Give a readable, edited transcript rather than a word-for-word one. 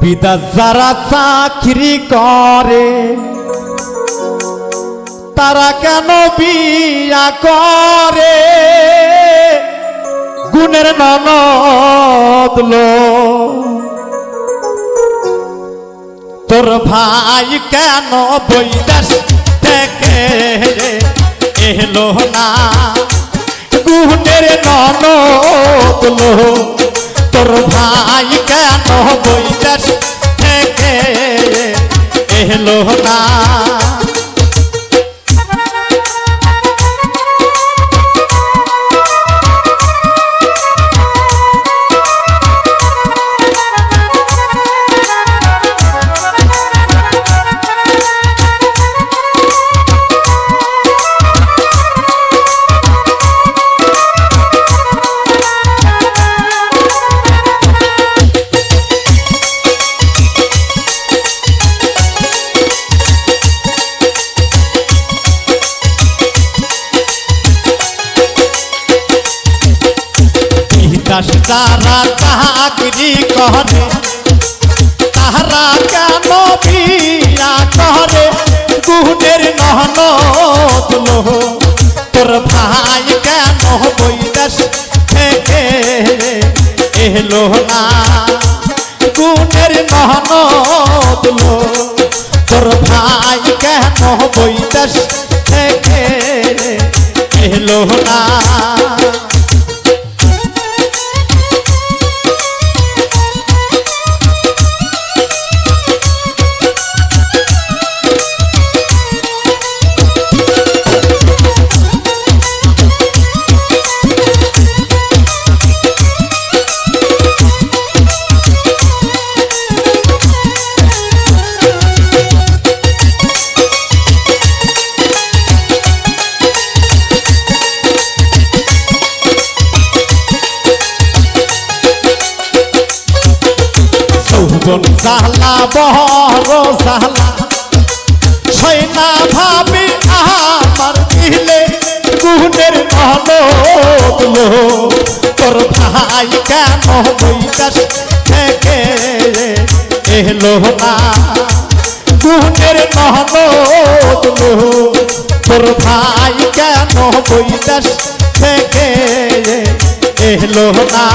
বিদেশ যারা চাকরি করে তারা কেন বিয়া করে? গুণের ননদ লো তোর ভাই কেন বৈদেশ থেকে এলো না? গুণের ননদ লো তোর ভাই কেন বৈদেশ থেকে এলো না? যারা চাকরি করে তারা কেন বিয়া করে? গুণের ননদ লো তোর ভাই কেন বৈদেশ থেকে এলো না? গুণের ননদ লো তোর ভাই কেন বৈদেশ থেকে এলো না? জালা বড় জালা সৈনা ভাবি আমার দিলে গুণের ননদ লো তোর ভাই কেন বৈদেশ থেকে এলো না? গুণের ননদ লো তোর ভাই কেন বৈদেশ থেকে এলো না?